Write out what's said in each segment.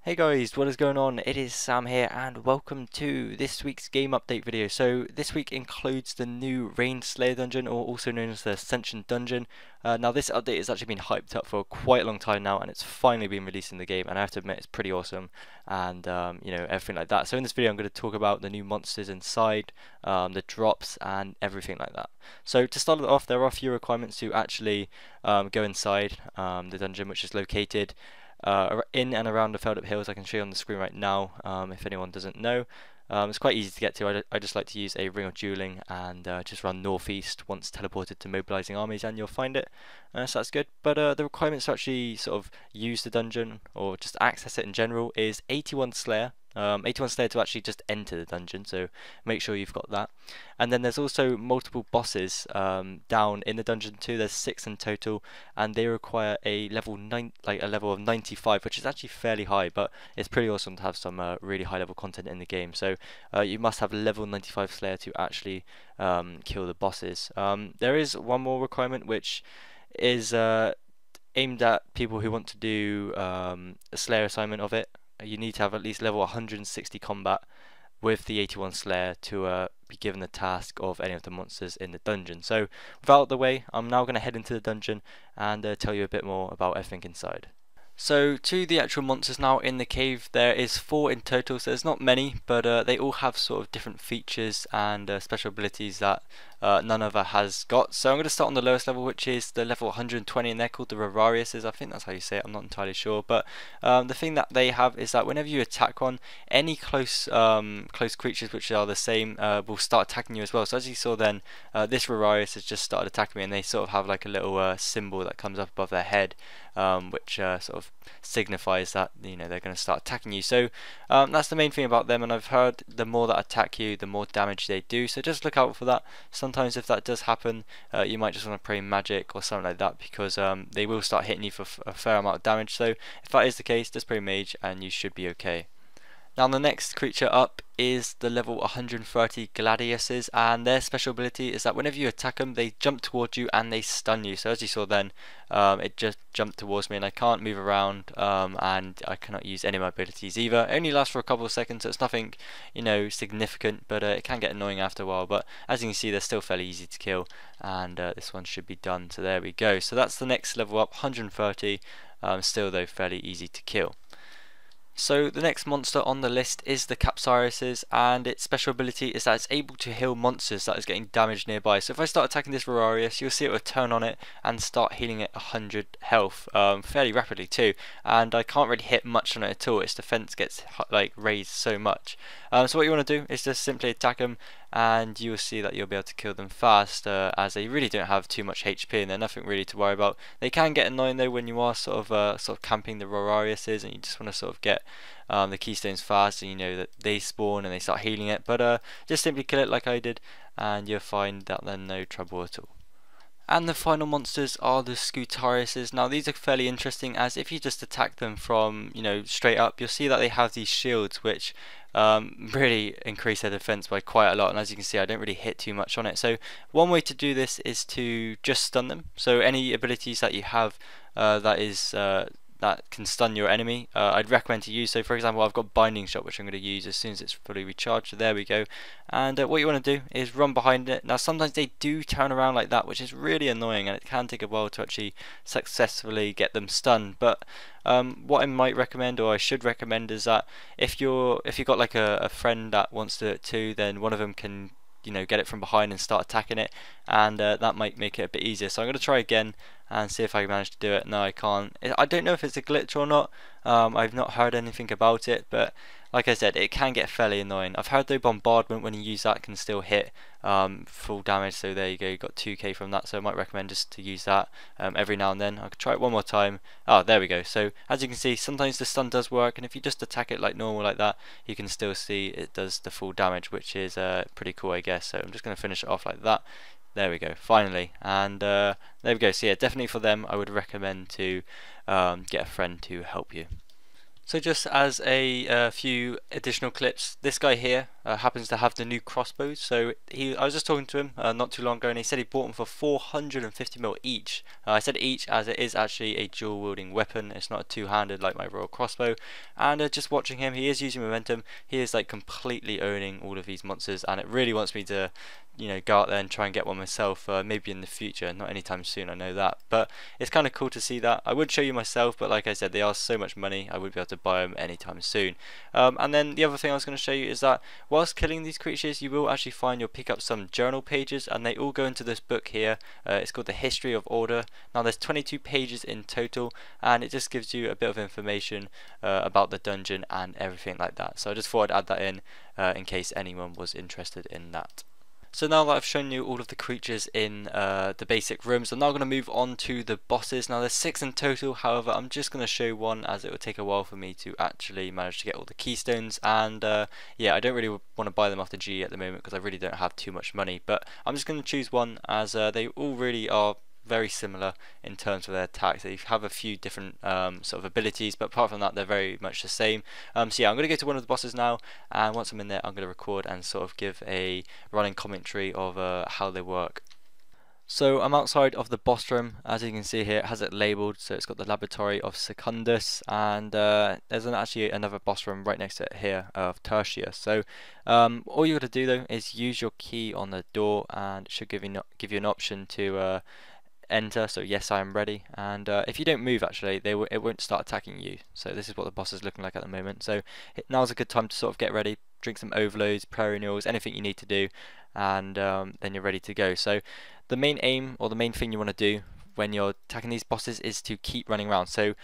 Hey guys, what is going on? It is Sam here and welcome to this week's game update video. So this week includes the new Rain Slayer dungeon, or also known as the Ascension dungeon. Now this update has actually been hyped up for quite a long time now, and it's finally been released in the game, and I have to admit it's pretty awesome, and everything like that. So in this video I'm going to talk about the new monsters inside, the drops and everything like that. So to start it off, there are a few requirements to actually go inside the dungeon, which is located in and around the felled up hills. I can show you on the screen right now if anyone doesn't know. It's quite easy to get to. I just like to use a ring of dueling and just run northeast once teleported to mobilizing armies, and you'll find it. So that's good. But the requirements to actually sort of use the dungeon or just access it in general is 81 Slayer. 81 Slayer to actually just enter the dungeon, so make sure you've got that. And then there's also multiple bosses down in the dungeon too. There's 6 in total, and they require a level a level of 95, which is actually fairly high, but it's pretty awesome to have some really high level content in the game. So you must have level 95 Slayer to actually kill the bosses. There is one more requirement, which is aimed at people who want to do a Slayer assignment of it. You need to have at least level 160 combat with the 81 Slayer to be given the task of any of the monsters in the dungeon. So without the way, I'm now going to head into the dungeon and tell you a bit more about everything inside. So to the actual monsters now in the cave, there is 4 in total, so there's not many, but they all have sort of different features and special abilities that none other has got. So I'm going to start on the lowest level, which is the level 120, and they're called the Rurariuses. I think that's how you say it, I'm not entirely sure, but the thing that they have is that whenever you attack one, any close creatures which are the same will start attacking you as well. So as you saw then, this Rurarius has just started attacking me, and they sort of have like a little symbol that comes up above their head, which sort of signifies that they're going to start attacking you. So that's the main thing about them, and I've heard the more that attack you, the more damage they do. So just look out for that. Sometimes if that does happen, you might just want to pray magic or something like that, because they will start hitting you for a fair amount of damage. So if that is the case, just pray mage and you should be okay. Now the next creature up is the level 130 Gladiuses, and their special ability is that whenever you attack them, they jump towards you and they stun you. So as you saw then, it just jumped towards me, and I can't move around, and I cannot use any of my abilities either. It only lasts for a couple of seconds, so it's nothing significant, but it can get annoying after a while. But as you can see, they're still fairly easy to kill, and this one should be done. So there we go. So that's the next level up, 130, still though fairly easy to kill. So the next monster on the list is the Capsariuses, and its special ability is that it's able to heal monsters that is getting damaged nearby. So if I start attacking this Rurarius, you'll see it will turn on it and start healing it 100 health fairly rapidly too, and I can't really hit much on it at all. Its defense gets raised so much. So what you want to do is just simply attack them, and you will see that you'll be able to kill them fast, as they really don't have too much HP and they're nothing really to worry about. They can get annoying though when you are sort of camping the Rurariuses, and you just want to sort of get the keystones fast, and you know that they spawn and they start healing it. But just simply kill it like I did, and you'll find that they're no trouble at all. And the final monsters are the Skotoruses. Now these are fairly interesting, as if you just attack them from straight up, you'll see that they have these shields which really increase their defense by quite a lot, and as you can see I don't really hit too much on it. So one way to do this is to just stun them. So any abilities that you have that can stun your enemy, I'd recommend to use. So for example, I've got Binding Shot, which I'm going to use as soon as it's fully recharged. So there we go. And what you want to do is run behind it. Now sometimes they do turn around like that, which is really annoying, and it can take a while to actually successfully get them stunned. But what I might recommend, or I should recommend, is that if you've got like a friend that wants to do it too, then one of them can get it from behind and start attacking it, and that might make it a bit easier. So I'm going to try again and see if I can manage to do it. No, I can't. I don't know if it's a glitch or not. I've not heard anything about it, but like I said, it can get fairly annoying. I've heard though bombardment, when you use that, can still hit full damage. So there you go, you got 2k from that. So I might recommend just to use that every now and then. I could try it one more time. Oh, there we go. So as you can see, sometimes the stun does work, and if you just attack it like normal like that, you can still see it does the full damage, which is pretty cool, I guess. So I'm just going to finish it off like that. There we go, finally. And there we go. So yeah, definitely for them I would recommend to get a friend to help you. So just as a few additional clips, this guy here, happens to have the new crossbows. So I was just talking to him not too long ago, and he said he bought them for 450 mil each. I said each as it is actually a dual wielding weapon. It's not a two-handed like my royal crossbow. And just watching him, he is using momentum. He is like completely owning all of these monsters, and it really wants me to, you know, go out there and try and get one myself, maybe in the future, not anytime soon, I know that, but it's kind of cool to see that. I would show you myself, but like I said, they are so much money, I would be able to buy them anytime soon. And then the other thing I was going to show you is that whilst killing these creatures, you will actually find you'll pick up some journal pages, and they all go into this book here. It's called the History of Order. Now there's 22 pages in total, and it just gives you a bit of information about the dungeon and everything like that. So I just thought I'd add that in case anyone was interested in that. So now that I've shown you all of the creatures in the basic rooms, I'm now going to move on to the bosses. Now there's 6 in total, however I'm just going to show one as it will take a while for me to actually manage to get all the keystones, and yeah, I don't really want to buy them off the G at the moment because I really don't have too much money, but I'm just going to choose one as they all really are very similar in terms of their attacks. They have a few different sort of abilities, but apart from that they're very much the same. So yeah, I'm going to go to one of the bosses now, and once I'm in there I'm going to record and sort of give a running commentary of how they work. So I'm outside of the boss room. As you can see here, it has it labelled, so it's got the laboratory of Secundus, and there's actually another boss room right next to it here of Tertius. So all you got to do though is use your key on the door, and it should give you an option to enter. So yes, I am ready, and if you don't move, actually it won't start attacking you. So this is what the boss is looking like at the moment. So now's a good time to sort of get ready, drink some overloads, perennials, anything you need to do, and then you're ready to go. So the main aim, or the main thing you want to do when you're attacking these bosses, is to keep running around. So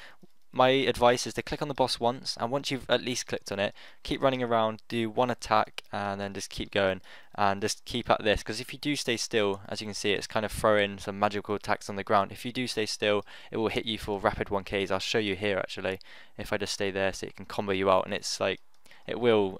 my advice is to click on the boss once, and once you've at least clicked on it, keep running around, do one attack, and then just keep going, and just keep at this, because if you do stay still, as you can see, it's kind of throwing some magical attacks on the ground. If you do stay still, it will hit you for rapid 1Ks. I'll show you here actually, if I just stay there, so it can combo you out, and it's like, it will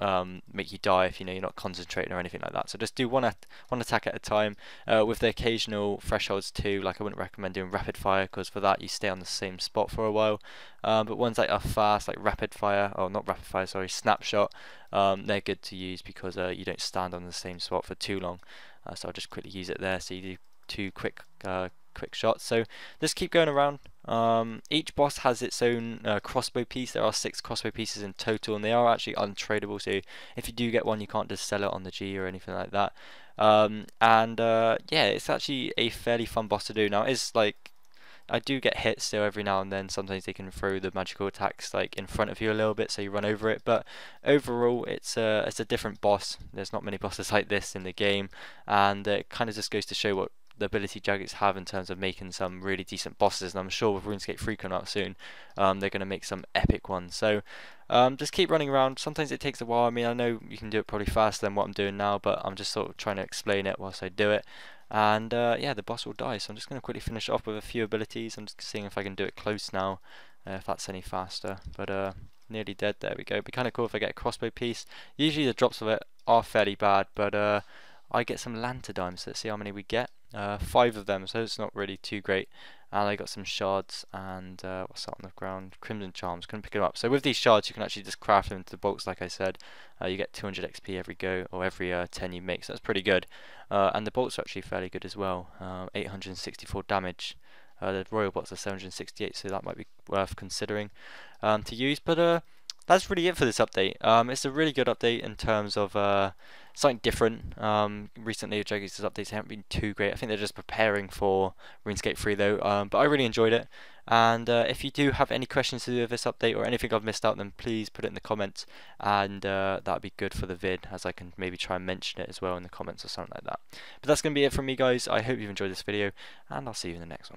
make you die if you're not concentrating or anything like that. So just do one attack at a time, with the occasional thresholds too. Like I wouldn't recommend doing rapid fire, because for that you stay on the same spot for a while. But ones that are fast, like rapid fire, or not rapid fire, sorry, snapshot, they're good to use because you don't stand on the same spot for too long. So I'll just quickly use it there. So you do 2 quick shots. So just keep going around. Each boss has its own crossbow piece. There are 6 crossbow pieces in total, and they are actually untradeable, so if you do get one, you can't just sell it on the G or anything like that. Yeah, it's actually a fairly fun boss to do. Now it is like, I do get hit still every now and then. Sometimes they can throw the magical attacks like in front of you a little bit, so you run over it, but overall it's a different boss. There's not many bosses like this in the game, and it kind of just goes to show what the ability Jagex have in terms of making some really decent bosses, and I'm sure with RuneScape 3 coming out soon, they're going to make some epic ones. So just keep running around. Sometimes it takes a while. I mean, I know you can do it probably faster than what I'm doing now, but I'm just sort of trying to explain it whilst I do it. And yeah, the boss will die, so I'm just going to quickly finish off with a few abilities. I'm just seeing if I can do it close now, if that's any faster, but nearly dead. There we go. It'd be kind of cool if I get a crossbow piece. Usually the drops of it are fairly bad, but I get some lanterdimes. Let's see how many we get. 5 of them, so it's not really too great. And I got some shards, and what's that on the ground? Crimson charms. Couldn't pick them up. So with these shards, you can actually just craft them into the bolts, like I said. You get 200 XP every go, or every 10 you make, so that's pretty good. And the bolts are actually fairly good as well. 864 damage. The royal bolts are 768, so that might be worth considering to use. But that's really it for this update. It's a really good update in terms of something different. Recently, Jagex' updates haven't been too great. I think they're just preparing for RuneScape 3 though. But I really enjoyed it. And if you do have any questions to do with this update or anything I've missed out, then please put it in the comments, and that'd be good for the vid, as I can maybe try and mention it as well in the comments or something like that. But that's going to be it from me, guys. I hope you've enjoyed this video, and I'll see you in the next one.